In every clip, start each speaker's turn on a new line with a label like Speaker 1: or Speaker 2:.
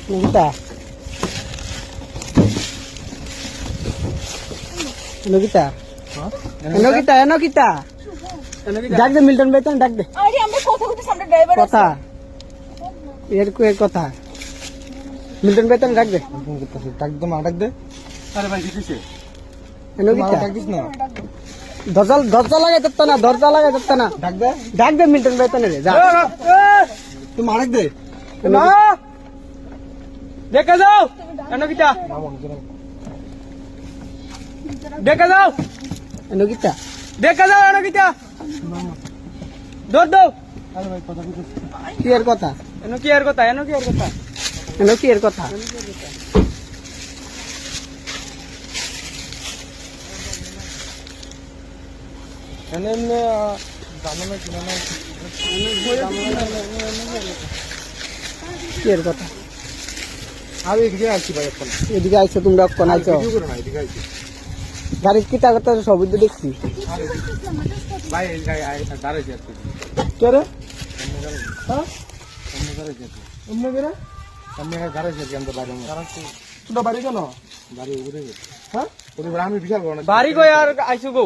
Speaker 1: Nogita. Nogita. Nogita, Nogita. ডাক দে Milton বেতন ডাক দে।
Speaker 2: আরে আমরা কথা বলতে সামনে ড্রাইভার আছে।
Speaker 1: কথা। এর কথা। মিল্টন বেতন ডাক দে।
Speaker 3: ডাক দে মা ডাক দে। আরে ভাই কিছে?
Speaker 1: নগিতা
Speaker 3: ডাক দিস না।
Speaker 1: দরজা লাগাই দত্তা না, দরজা লাগাই দত্তা না। ডাক দে মিল্টন বেতন রে যা।
Speaker 3: তুই মা ডাক দে।
Speaker 1: না। দেখে যাও। নগিতা। দেখে যাও। নগিতা। দেখে যাও নগিতা। দৌড় দাও।
Speaker 3: আরে ভাই কথা কইছিস।
Speaker 1: কি এর কথা? এনো কি এর কথা? এনো কি এর কথা? এনো কি এর কথা?
Speaker 3: এনে জানো না কিনা না
Speaker 1: কি এর কথা?
Speaker 3: আমি এদিকে আসছি ভাই এখন।
Speaker 1: এদিকে আইছো তোমরা কোন আইছো?
Speaker 3: ভিডিও করে না এদিকে আসছি।
Speaker 1: গাড়ির কি টাকা টাকা সবই তো দেখছি।
Speaker 3: ভাই এই গাড়ি দাঁড়াইছে আর কি।
Speaker 1: কে রে?
Speaker 3: হ্যাঁ? সামনে দাঁড়াইছে।
Speaker 1: অন্য কে রে?
Speaker 3: সামনে দাঁড়াইছে আর কি আমরা বাইরে।
Speaker 1: তোমরা বাড়ি কেন?
Speaker 3: বাড়ি উপরে গেছে।
Speaker 1: হ্যাঁ?
Speaker 3: ওরে আমি বিশাল বড় না।
Speaker 1: বাড়ি কই আর আইছো গো?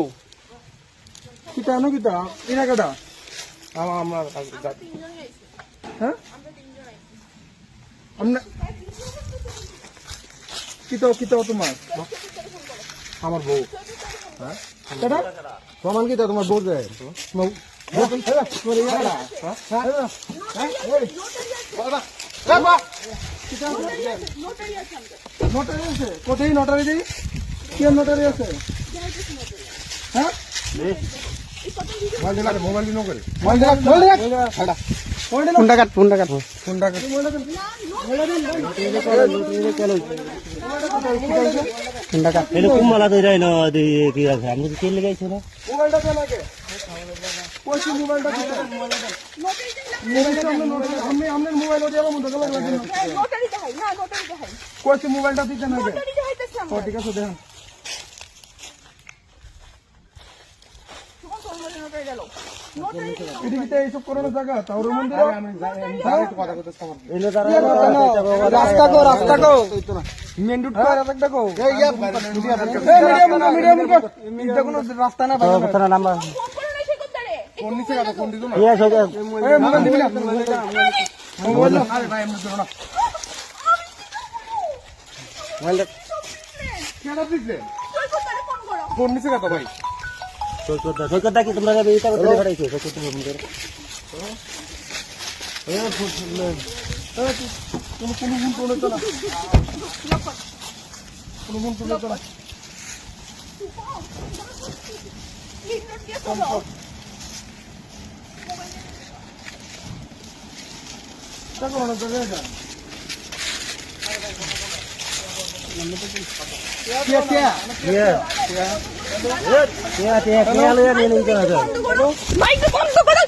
Speaker 1: কিটা নো কিটা? ইনা কাটা?
Speaker 3: আমার
Speaker 1: হ্যাঁ? আমরা কিটা তোমার?
Speaker 3: আমার বউ। হ্যাঁ?
Speaker 1: কেডা?
Speaker 3: প্রমাণ কি তোমার বউ যায়?
Speaker 1: নোটারি আছে? কোথায় নোটারি দিই? কি নোটারি আছে? হ্যাঁ?
Speaker 3: মোবাইল দিন করে।
Speaker 1: ফোনটা কাট।
Speaker 3: ফোনটা কাট।
Speaker 1: ফোনটা কাট।
Speaker 4: এরকম মালা তৈরি হয় না কি আছে আমি তো তেল লেগাইছো না
Speaker 1: মোবাইলটা কেন লাগে? কইছি মোবাইলটা দিতে। আপনার মোবাইল ওটা আমার মধ্যে লাগবে।
Speaker 2: নোটারি দেখাই না, নোটারি দেখাই।
Speaker 1: কইছি মোবাইলটা দিতে না।
Speaker 2: নোটারি দেখাইতেছি আমরা।
Speaker 1: ঠিক আছে দেখেন।
Speaker 2: তোমার কোন নোটারি গেল? নোটারি
Speaker 1: পৃথিবীতে এইসব করোনা জায়গা তাওর মন্দির
Speaker 3: কথা কথা সবার।
Speaker 4: এলো তারা
Speaker 1: রাস্তা কো মেন রুট কো রাস্তা কো মিডিয়া কোনো রাস্তা না ভাই
Speaker 4: কথা না নাম্বার
Speaker 2: ফোন করে নাই সে করতে রে।
Speaker 3: কোন নিচে কথা কোন দিছো না?
Speaker 4: ঠিক আছে
Speaker 1: মোবাইল দিবি না মোবাইল
Speaker 3: আরে ভাই এমনি করো না।
Speaker 4: মোবাইল
Speaker 3: কেন দিছে?
Speaker 2: তুই করতে রে ফোন করো।
Speaker 3: কোন নিচে কথা ভাই?
Speaker 4: সৈকতটা কি তোমরা যাবে এটা করে পাঠাইছো সৈকত ফোন করে
Speaker 1: কোনো ফোন তোলে তো না কোনো ফোন তোলে তো না
Speaker 2: এই নোট দিয়ে করো।
Speaker 1: টাকা না জায়গা এটা
Speaker 4: কে কে কে কে কে লে নিয়ে নিতে হবে
Speaker 2: বন্ধ করো। মাইক বন্ধ করো।